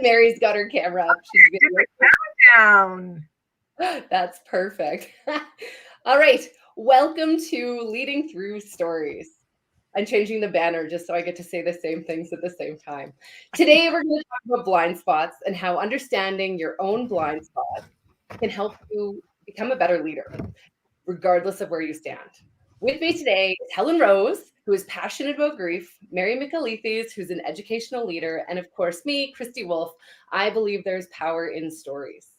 Mary's got her camera up. She's Down. That's perfect. All right. Welcome to Leading Through Stories. I'm changing the banner just so I get to say the same things at the same time. Today, we're going to talk about blind spots and how understanding your own blind spot can help you become a better leader, regardless of where you stand. With me today is Helen Rose, who is passionate about grief, Mary McAleithys, who's an educational leader, and of course, me, Christy Wolf. I believe there's power in stories.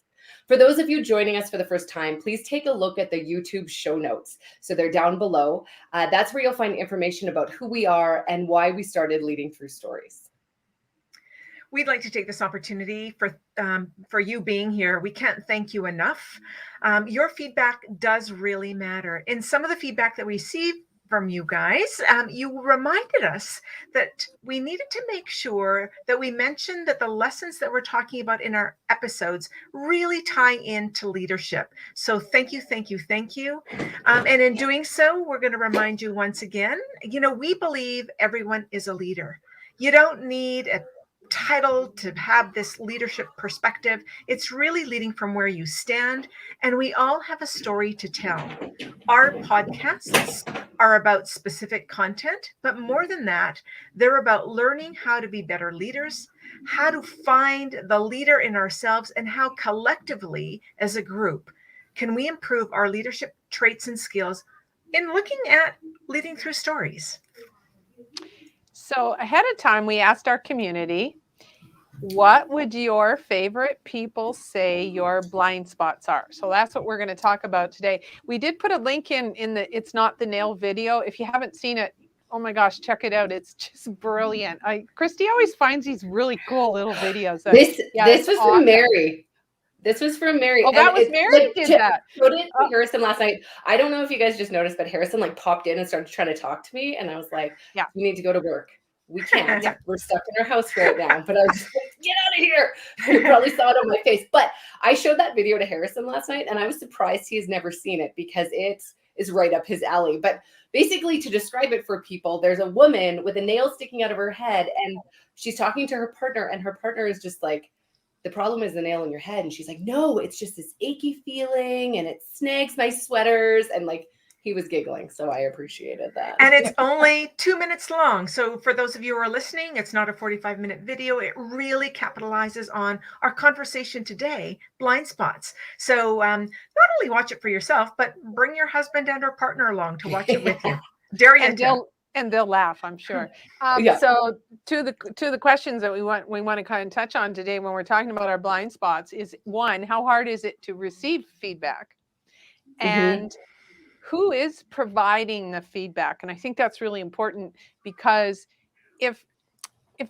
For those of you joining us for the first time, please take a look at the YouTube show notes. So they're down below. That's where you'll find information about who we are and why we started Leading Through Stories. We'd like to take this opportunity for you being here. We can't thank you enough. Your feedback does really matter. In some of the feedback that we received from you guys, you reminded us that we needed to make sure that we mentioned that the lessons that we're talking about in our episodes really tie into leadership. So thank you, thank you, thank you. And in doing so, we're going to remind you once again, we believe everyone is a leader. You don't need a title to have this leadership perspective. It's really leading from where you stand, and we all have a story to tell. Our podcasts are about specific content, but more than that, they're about learning how to be better leaders, how to find the leader in ourselves, and how collectively as a group can we improve our leadership traits and skills in looking at leading through stories. So ahead of time, we asked our community, what would your favorite people say your blind spots are? So that's what we're going to talk about today. We did put a link in the It's Not the Nail video. If you haven't seen it, oh my gosh, check it out. It's just brilliant. Christy always finds these really cool little videos. This was awesome. From Mary. This was from Mary. Oh, that was Mary did that. Showed it to Harrison last night. I don't know if you guys just noticed, but Harrison popped in and started trying to talk to me. And I was like, yeah, you need to go to work. We can't. We're stuck in our house right now. But I was just like, get out of here. You probably saw it on my face. But I showed that video to Harrison last night, and I was surprised he has never seen it because it is right up his alley. But basically, to describe it for people, there's a woman with a nail sticking out of her head, and she's talking to her partner, and her partner is just like, the problem is the nail in your head. And she's like, no, it's just this achy feeling, and it snags my sweaters. And he was giggling, so I appreciated that. And it's only 2 minutes long. So for those of you who are listening, it's not a 45-minute video. It really capitalizes on our conversation today, blind spots. So not only watch it for yourself, but bring your husband and or partner along to watch it with you. And they'll laugh, I'm sure. So to the questions that we want to kind of touch on today when we're talking about our blind spots is, one, how hard is it to receive feedback? And who is providing the feedback? And I think that's really important, because if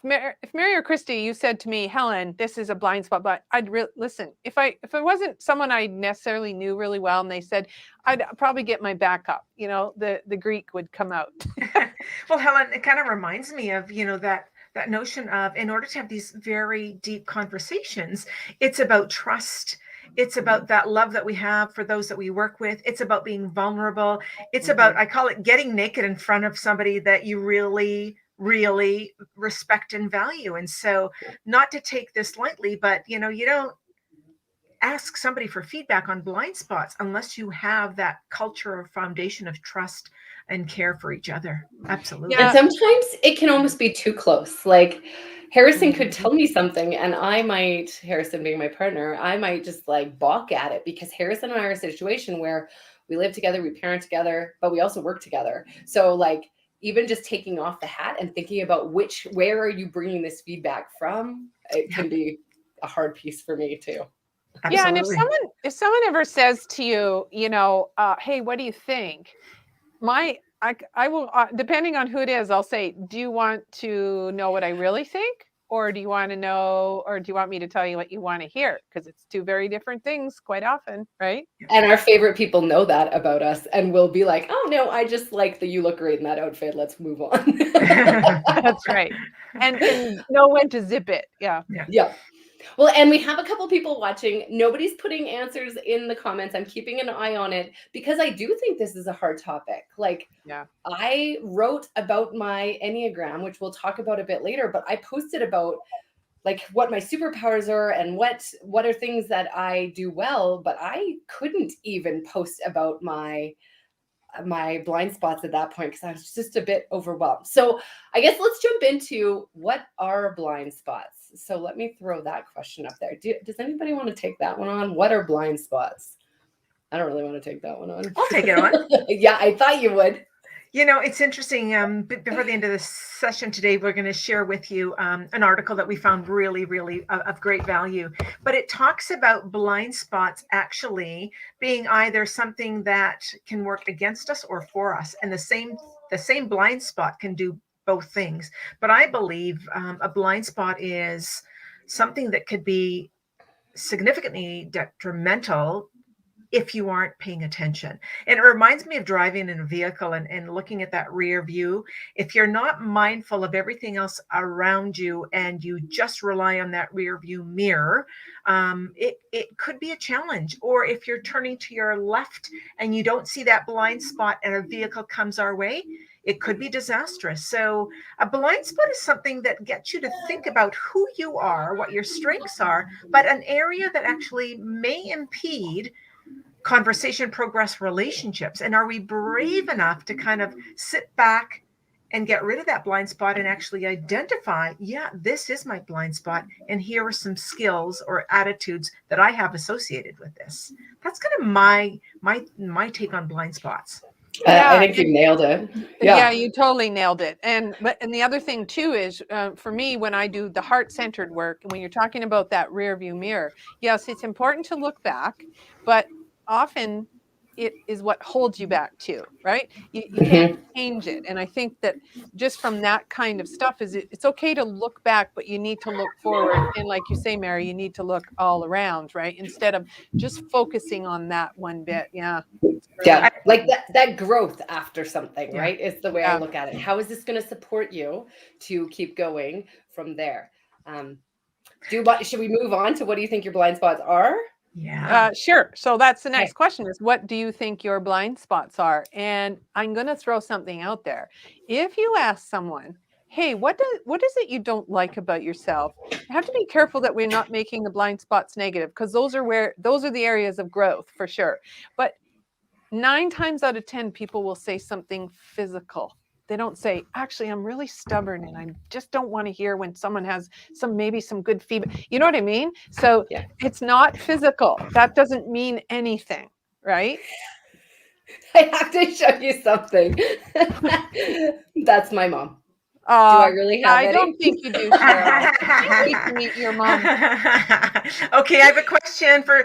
Mary or Christy, you said to me, Helen, this is a blind spot, but I'd listen. If it wasn't someone I necessarily knew really well, and they said, I'd probably get my back up. The Greek would come out. Well, Helen, it kind of reminds me of that notion of, in order to have these very deep conversations, it's about trust. It's about that love that we have for those that we work with. It's about being vulnerable. It's about, I call it, getting naked in front of somebody that you really, really respect and value. And so, not to take this lightly, but you don't ask somebody for feedback on blind spots unless you have that culture or foundation of trust and care for each other. Absolutely. And sometimes it can almost be too close. Harrison could tell me something, and Harrison being my partner, I might just balk at it, because Harrison and I are in a situation where we live together, we parent together, but we also work together. So even just taking off the hat and thinking about where are you bringing this feedback from, it can be a hard piece for me too. Absolutely. Yeah, and if someone ever says to you, hey, what do you think? I will, depending on who it is, I'll say, do you want to know what I really think? Or do you want me to tell you what you want to hear? Because it's two very different things quite often, right? And our favorite people know that about us, and we'll be like, oh no, I just like that you look great in that outfit. Let's move on. That's right. And know when to zip it. Yeah. Well, and we have a couple people watching. Nobody's putting answers in the comments. I'm keeping an eye on it, because I do think this is a hard topic. I wrote about my Enneagram, which we'll talk about a bit later, but I posted about like what my superpowers are and what are things that I do well, but I couldn't even post about my blind spots at that point because I was just a bit overwhelmed. So I guess let's jump into what are blind spots. So let me throw that question up there. Does anybody want to take that one on? What are blind spots? I don't really want to take that one on. I'll take it on. Yeah, I thought you would. You know, it's interesting. Before the end of this session today, we're going to share with you an article that we found really, really of great value. But it talks about blind spots actually being either something that can work against us or for us, and the same blind spot can do both things. But I believe a blind spot is something that could be significantly detrimental if you aren't paying attention. And it reminds me of driving in a vehicle and looking at that rear view. If you're not mindful of everything else around you and you just rely on that rear view mirror, it could be a challenge. Or if you're turning to your left and you don't see that blind spot and a vehicle comes our way, it could be disastrous. So a blind spot is something that gets you to think about who you are, what your strengths are, but an area that actually may impede conversation, progress, relationships. And are we brave enough to kind of sit back and get rid of that blind spot and actually identify, yeah, this is my blind spot, and here are some skills or attitudes that I have associated with this. That's kind of my take on blind spots. I think you nailed it. Yeah, you totally nailed it. And the other thing too is for me, when I do the heart-centered work, when you're talking about that rear view mirror, yes, it's important to look back, but often it is what holds you back too, right? You can't change it. And I think that just from that kind of stuff it's okay to look back, but you need to look forward. And like you say, Mary, you need to look all around, right? Instead of just focusing on that one bit. Yeah. Yeah. Like that growth after something, right? Is the way I look at it. How is this going to support you to keep going from there? Should we move on to what do you think your blind spots are? Yeah. Sure. So that's the next question is, what do you think your blind spots are? And I'm going to throw something out there. If you ask someone, hey, what is it you don't like about yourself? You have to be careful that we're not making the blind spots negative, because those are the areas of growth for sure. But 9 times out of 10, people will say something physical. They don't say, actually, I'm really stubborn and I just don't want to hear when someone has maybe some good feedback. You know what I mean? So it's not physical. That doesn't mean anything, right? I have to show you something. That's my mom. Do I really have I don't think you do, Cheryl. I can't wait to meet your mom. Okay, I have a question for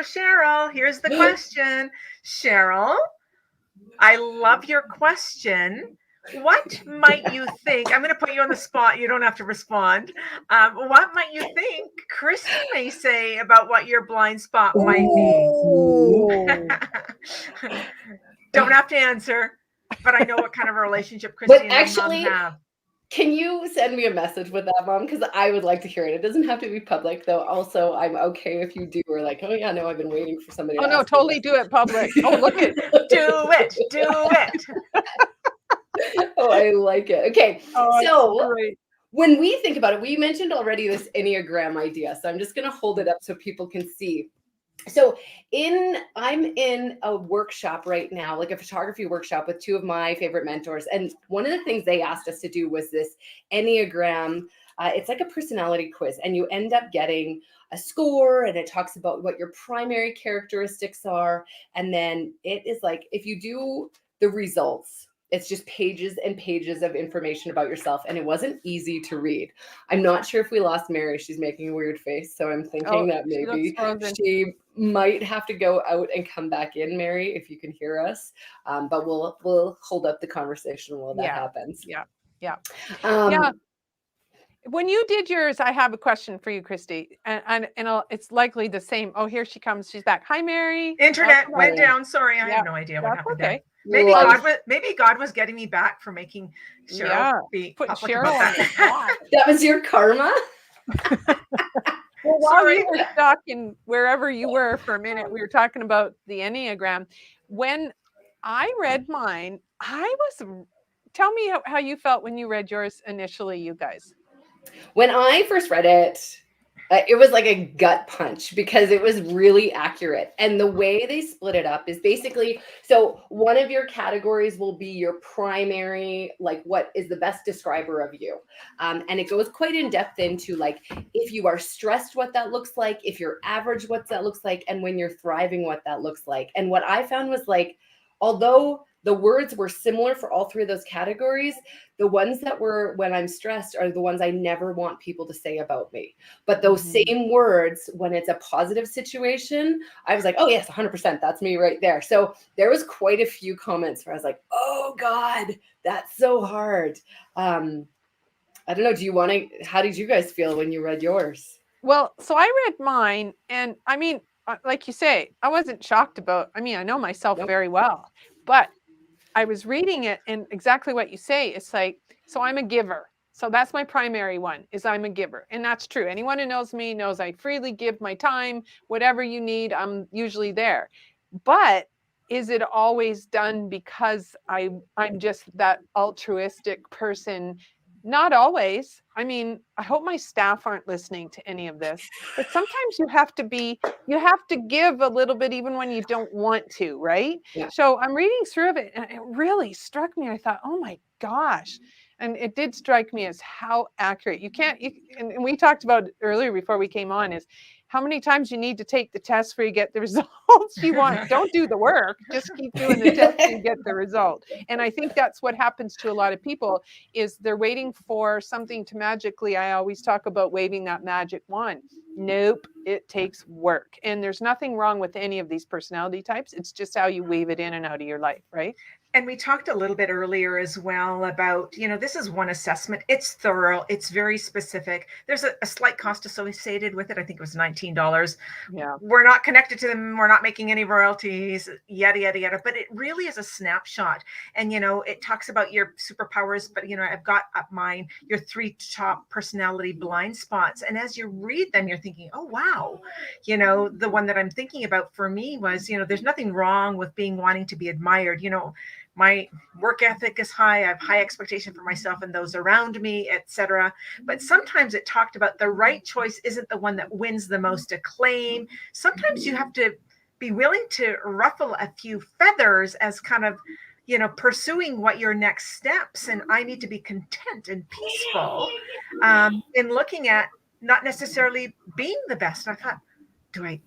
Cheryl. Here's the question. Cheryl, I love your question. What might you think? I'm going to put you on the spot. You don't have to respond. What might you think Christy may say about what your blind spot might be? Don't have to answer, but I know what kind of a relationship Christy and your mom have. Can you send me a message with that, Mom? Because I would like to hear it. It doesn't have to be public, though. Also, I'm okay if you do. Or like, oh yeah, no, I've been waiting for somebody. Oh no, totally do it public. Oh, look at do it. Oh, I like it. Okay, so when we think about it, we mentioned already this Enneagram idea. So I'm just going to hold it up so people can see. So I'm in a workshop right now, like a photography workshop with 2 of my favorite mentors. And one of the things they asked us to do was this Enneagram. It's like a personality quiz, and you end up getting a score, and it talks about what your primary characteristics are. And then it is like, if you do the results, it's just pages and pages of information about yourself. And it wasn't easy to read. I'm not sure if we lost Mary. She's making a weird face. So I'm thinking that maybe she might have to go out and come back in, Mary, if you can hear us. But we'll hold up the conversation while that happens. Yeah. When you did yours, I have a question for you, Christy, and it's likely the same. Oh, here she comes. She's back. Hi, Mary. Internet went down. Sorry, I have no idea what happened. Okay. Maybe God was getting me back for making Cheryl be public about that. That was your karma? Well, while you were stuck in wherever you were for a minute, we were talking about the Enneagram. When I read mine, tell me how you felt when you read yours initially, you guys. When I first read it was like a gut punch because it was really accurate. And the way they split it up is basically, so one of your categories will be your primary, like what is the best describer of you. And it goes quite in depth into like, if you are stressed, what that looks like, if you're average, what that looks like, and when you're thriving, what that looks like. And what I found was like, although the words were similar for all three of those categories, the ones that were when I'm stressed are the ones I never want people to say about me. But those same words, when it's a positive situation, I was like, oh, yes, 100%. That's me right there. So there was quite a few comments where I was like, oh, God, that's so hard. I don't know. How did you guys feel when you read yours? Well, so I read mine, and I mean, like you say, I wasn't shocked about, I mean, I know myself very well, but I was reading it, and exactly what you say, it's like, so I'm a giver. So that's my primary one, is I'm a giver. And that's true. Anyone who knows me knows I freely give my time, whatever you need, I'm usually there. But is it always done because I'm just that altruistic person? Not always. I mean, I hope my staff aren't listening to any of this, but sometimes you have to give a little bit even when you don't want to, right? Yeah. So I'm reading through it, and it really struck me. I thought, oh my gosh. And it did strike me as how accurate and we talked about earlier before we came on, is how many times you need to take the test for you get the results you want. Don't do the work, just keep doing the test and get the result. And I think that's what happens to a lot of people, is they're waiting for something to magically, I always talk about waving that magic wand. Nope, it takes work. And there's nothing wrong with any of these personality types. It's just how you weave it in and out of your life, right? And we talked a little bit earlier as well about, this is one assessment. It's thorough. It's very specific. There's a slight cost associated with it. I think it was $19. Yeah. We're not connected to them. We're not making any royalties, yada, yada, yada. But it really is a snapshot. And, it talks about your superpowers, but, I've got up mine, your 3 top personality blind spots. And as you read them, you're thinking, oh, wow. The one that I'm thinking about for me was, there's nothing wrong with wanting to be admired. My work ethic is high. I have high expectation for myself and those around me, etc. But sometimes it talked about the right choice isn't the one that wins the most acclaim. Sometimes you have to be willing to ruffle a few feathers as kind of, pursuing what your next steps. And I need to be content and peaceful in looking at not necessarily being the best. And I thought, do I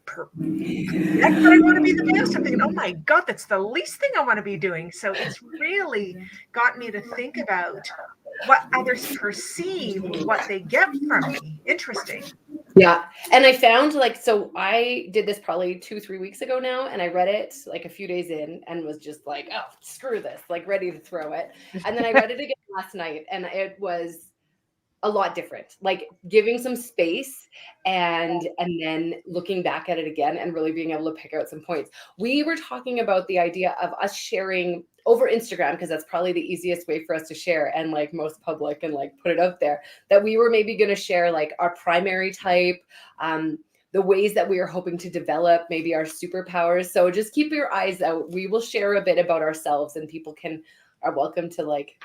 that's what I want to be the best. I'm thinking, oh my God, that's the least thing I want to be doing. So it's really got me to think about what others perceive, what they get from me. Interesting. Yeah. And I found so I did this probably 2-3 weeks ago now, and I read it like a few days in and was just like, oh, screw this, like ready to throw it. And then I read it again last night, and it was a lot different, like giving some space and then looking back at it again and really being able to pick out some points. We were talking about the idea of us sharing over Instagram, because that's probably the easiest way for us to share and like most public and like put it out there, that we were maybe going to share like our primary type, the ways that we are hoping to develop, maybe our superpowers. So just keep your eyes out. We will share a bit about ourselves, and people are welcome to like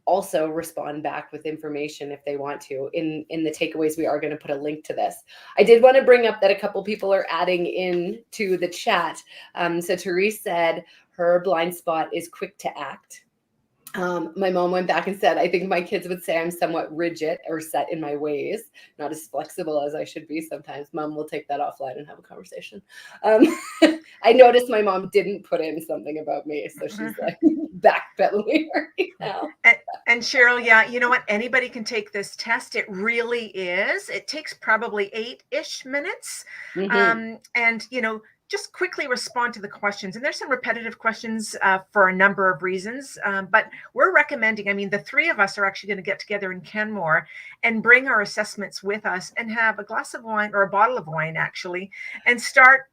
also respond back with information if they want to. In the takeaways, we are going to put a link to this. I did want to bring up that a couple people are adding in to the chat. So Therese said her blind spot is quick to act. My mom went back and said, I think my kids would say I'm somewhat rigid or set in my ways, not as flexible as I should be sometimes. Mom will take that offline and have a conversation. I noticed my mom didn't put in something about me, so she's like backpedaling right now. And Cheryl, yeah, you know what? Anybody can take this test. It really is. It takes probably 8-ish minutes. Mm-hmm. And, just quickly respond to the questions. And there's some repetitive questions for a number of reasons. But we're recommending, the 3 of us are actually going to get together in Kenmore and bring our assessments with us and have a glass of wine, or a bottle of wine, actually, and start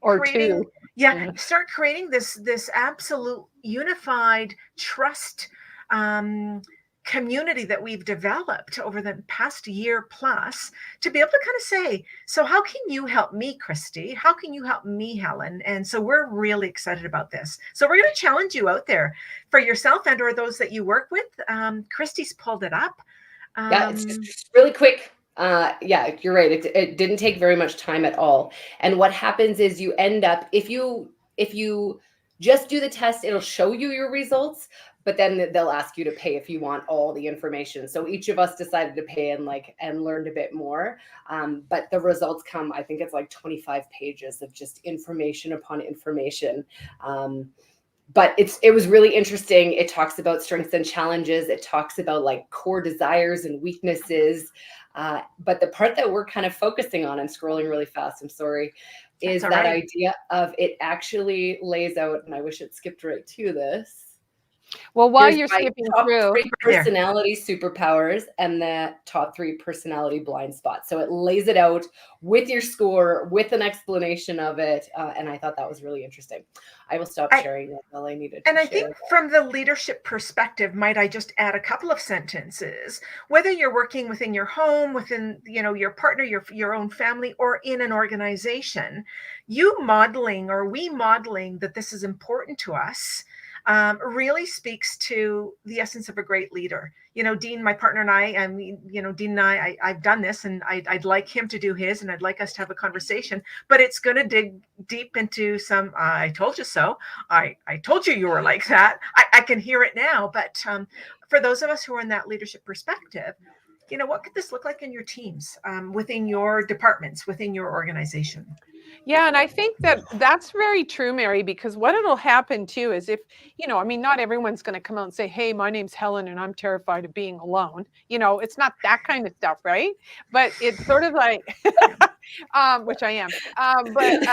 creating, 2. start creating this absolute unified trust community that we've developed over the past year plus, to be able to kind of say, so how can you help me, Christy? How can you help me, Helen? And so we're really excited about this. So we're going to challenge you out there for yourself and or those that you work with. Christy's pulled it up. Yeah, it's just really quick. Yeah, you're right. It didn't take very much time at all. And what happens is you end up, if you just do the test, it'll show you your results, but then they'll ask you to pay if you want all the information. So each of us decided to pay and learned a bit more. But the results come, I think it's like 25 pages of just information upon information. But it was really interesting. It talks about strengths and challenges. It talks about like core desires and weaknesses. But the part that we're kind of focusing on, I'm scrolling really fast, I'm sorry, is that idea of it actually lays out, and I wish it skipped right to this. Well, while you're skipping through, 3 personality superpowers and the top 3 personality blind spots. So it lays it out with your score, with an explanation of it, and I thought that was really interesting. I will stop sharing that. All I needed. And I think from the leadership perspective, might I just add a couple of sentences? Whether you're working within your home, within your partner, your own family, or in an organization, we modeling that this is important to us. Really speaks to the essence of a great leader. Dean, my partner, and Dean and I've done this, and I'd like him to do his, and I'd like us to have a conversation, but it's going to dig deep into some, I told you so. I told you were like that. I can hear it now. But for those of us who are in that leadership perspective, what could this look like in your teams, within your departments, within your organization? Yeah, and I think that's very true, Mary, because what it'll happen too is if, not everyone's going to come out and say, hey, my name's Helen and I'm terrified of being alone. It's not that kind of stuff, right? But it's sort of like, which I am.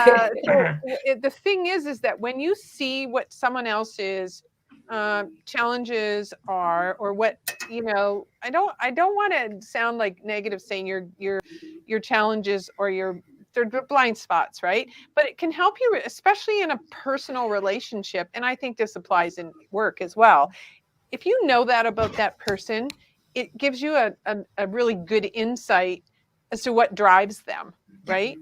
The thing is that when you see what someone else's challenges are, or what, I don't want to sound like negative saying your challenges or they're blind spots, right? But it can help you, especially in a personal relationship. And I think this applies in work as well. If you know that about that person, it gives you a really good insight as to what drives them, right?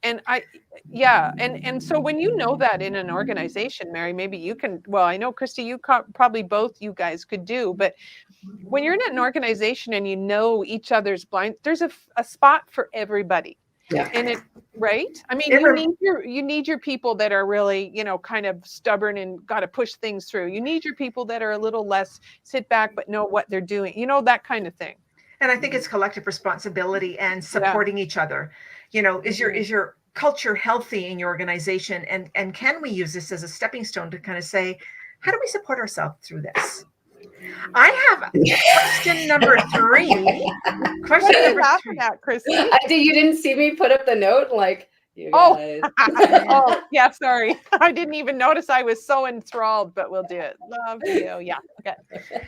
And and so when you know that in an organization, Mary, maybe you can, well, I know, Christy, probably both you guys could do, but when you're in an organization and you know each other's blind, there's a spot for everybody. Yeah. And right? I mean, you need your people that are really, kind of stubborn and got to push things through. You need your people that are a little less sit back but know what they're doing. That kind of thing. And I think it's collective responsibility and supporting each other. Is your culture healthy in your organization? And can we use this as a stepping stone to kind of say, how do we support ourselves through this? I have question number 3. Question number 3. At, Christy? You didn't see me put up the note like, you guys. Oh, yeah, sorry. I didn't even notice. I was so enthralled, but we'll do it. Love you. Yeah. Okay.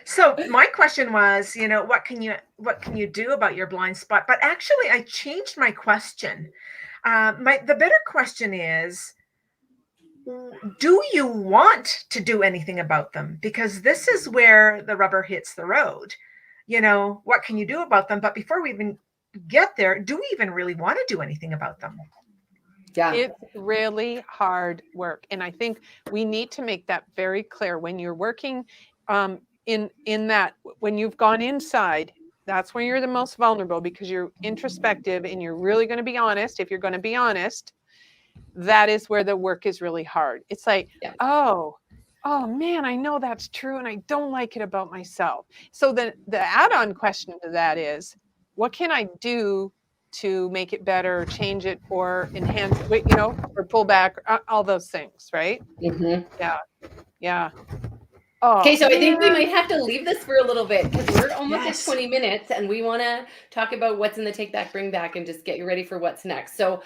So my question was, what can you do about your blind spot? But actually I changed my question. The better question is, do you want to do anything about them? Because this is where the rubber hits the road. What can you do about them? But before we even get there, do we even really want to do anything about them? Yeah. It's really hard work. And I think we need to make that very clear when you're working in that, when you've gone inside, that's when you're the most vulnerable, because you're introspective and you're really going to be honest. If you're going to be honest, that is where the work is really hard. It's like, oh man, I know that's true and I don't like it about myself. So the add-on question to that is, what can I do to make it better, change it, or enhance it, or pull back, all those things, right? Mm-hmm. Yeah. Okay, so I think we might have to leave this for a little bit because we're almost at 20 minutes and we want to talk about what's in the Take Back, Bring Back and just get you ready for what's next. So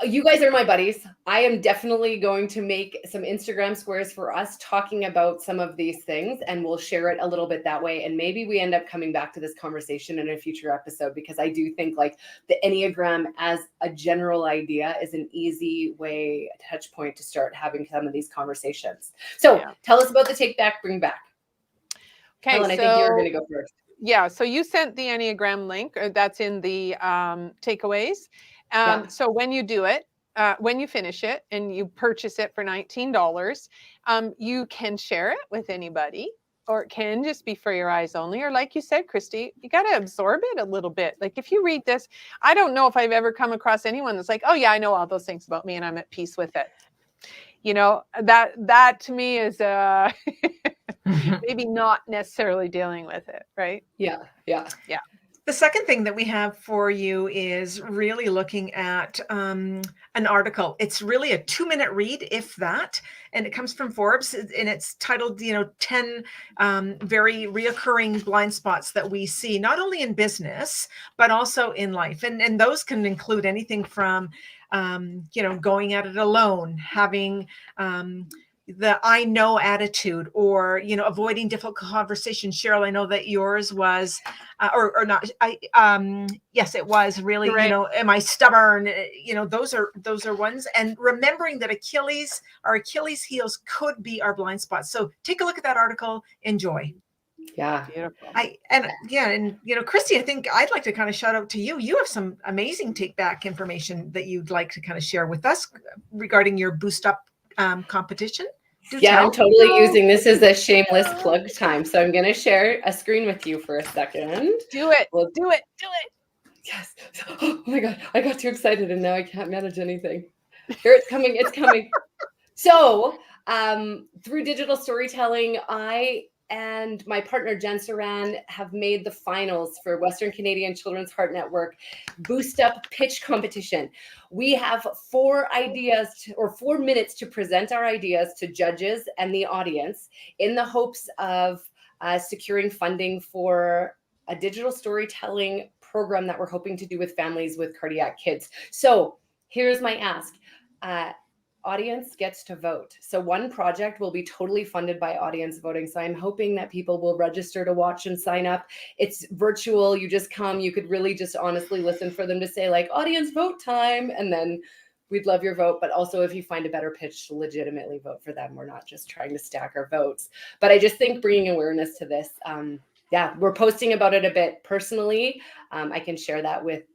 you guys are my buddies. I am definitely going to make some Instagram squares for us talking about some of these things, and we'll share it a little bit that way. And maybe we end up coming back to this conversation in a future episode, because I do think like the Enneagram as a general idea is an easy way, a touch point to start having some of these conversations. So tell us about the Take Back, Bring Back. Okay, Helen, I think you're going to go first. Yeah, so you sent the Enneagram link. That's in the takeaways. So when you do it, when you finish it and you purchase it for $19, you can share it with anybody. or it can just be for your eyes only. Or like you said, Christy, you got to absorb it a little bit. Like if you read this, I don't know if I've ever come across anyone that's like, oh yeah, I know all those things about me and I'm at peace with it. You know, that to me is maybe not necessarily dealing with it, right? Yeah. The second thing that we have for you is really looking at an article. It's really a 2-minute read, if that, and it comes from Forbes, and it's titled, 10 very reoccurring blind spots that we see, not only in business, but also in life. And those can include anything from, going at it alone, having the I know attitude, or avoiding difficult conversations. Cheryl, I know that yours was or not. Yes, it was really, Right. am I stubborn? Those are ones. And remembering that our Achilles heels could be our blind spots. So take a look at that article. Enjoy. Yeah. Beautiful. Christy, I think I'd like to kind of shout out to you. You have some amazing take back information that you'd like to kind of share with us regarding your Boost Up competition. I'm totally using this as a shameless plug time. So I'm going to share a screen with you for a second. Do it. Do it. Yes. Oh my God. I got too excited and now I can't manage anything. Here it's coming. It's coming. So through digital storytelling, I and my partner, Jen Saran, have made the finals for Western Canadian Children's Heart Network Boost Up Pitch Competition. We have 4 minutes to present our ideas to judges and the audience in the hopes of securing funding for a digital storytelling program that we're hoping to do with families with cardiac kids. So here's my ask. Audience gets to vote. So one project will be totally funded by audience voting. So I'm hoping that people will register to watch and sign up. It's virtual. You just come. You could really just honestly listen for them to say like audience vote time. And then we'd love your vote. But also if you find a better pitch, to legitimately vote for them. We're not just trying to stack our votes. But I just think bringing awareness to this, we're posting about it a bit personally. I can share that with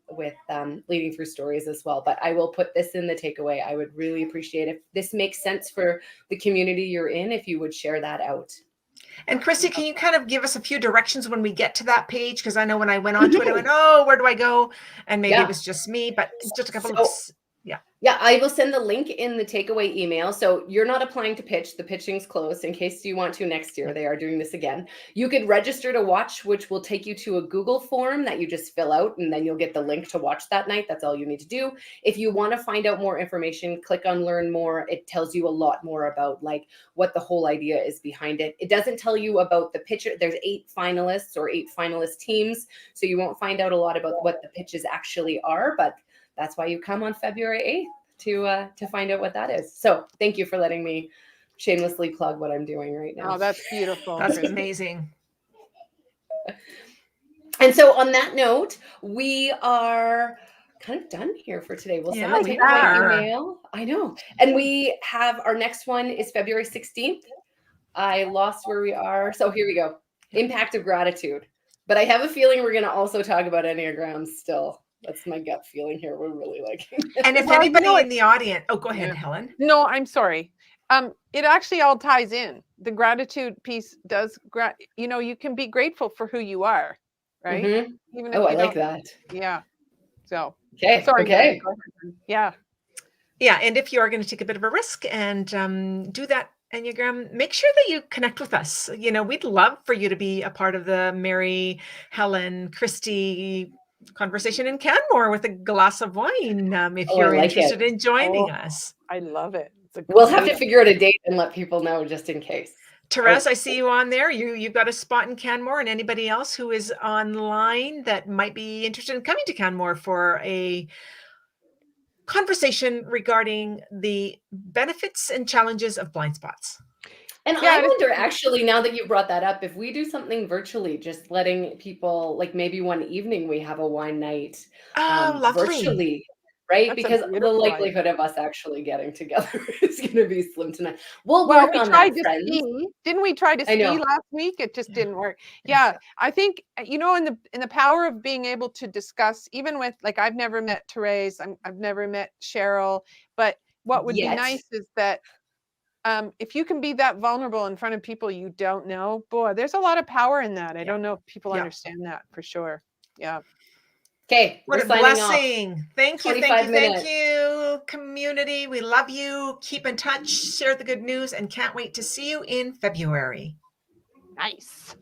Leading Through Stories as well. But I will put this in the takeaway. I would really appreciate if this makes sense for the community you're in, if you would share that out. And Christy, can you kind of give us a few directions when we get to that page? Because I know when I went onto it, I went, oh, where do I go? And maybe it was just me, but just a couple of... Yeah, I will send the link in the takeaway email. So you're not applying to pitch. The pitching's closed in case you want to next year. They are doing this again. You could register to watch, which will take you to a Google form that you just fill out, and then you'll get the link to watch that night. That's all you need to do. If you want to find out more information, click on Learn More. It tells you a lot more about like what the whole idea is behind it. It doesn't tell you about the pitch. There's 8 finalists or 8 finalist teams. So you won't find out a lot about what the pitches actually are, but that's why you come on February 8th to find out what that is. So thank you for letting me shamelessly plug what I'm doing right now. Oh, that's beautiful. That's amazing. And so on that note, we are kind of done here for today. We'll send the takeaway email. I know. And we have our next one is February 16th. I lost where we are. So here we go. Impact of gratitude. But I have a feeling we're going to also talk about Enneagrams still. That's my gut feeling here. We're really liking it. And if anybody in the audience, go ahead, Helen. No, I'm sorry. It actually all ties in. The gratitude piece does, you can be grateful for who you are, right? Mm-hmm. Even if I like that. Yeah. So, okay. Sorry, okay. Yeah. Yeah. And if you are going to take a bit of a risk and do that Enneagram, make sure that you connect with us. We'd love for you to be a part of the Mary, Helen, Christy conversation in Canmore with a glass of wine if you're interested in joining us. I love it. We'll have to figure out a date and let people know just in case. Therese, I see you on there. You've got a spot in Canmore, and anybody else who is online that might be interested in coming to Canmore for a conversation regarding the benefits and challenges of blind spots. And I wonder, actually, now that you brought that up, if we do something virtually, just letting people, like maybe one evening we have a wine night virtually, right? That's because the likelihood of us actually getting together is going to be slim tonight. We'll work on that, friends. Didn't we try to ski last week? It just didn't work. Yeah, I think, in the power of being able to discuss, even with, like, I've never met Therese, I've never met Cheryl, but what would be nice is that if you can be that vulnerable in front of people you don't know, boy, there's a lot of power in that. I don't know if people understand that for sure. Yeah. Okay, what we're a signing blessing. off. Thank you, 25 minutes. thank you, community. We love you. Keep in touch, share the good news, and can't wait to see you in February. Nice.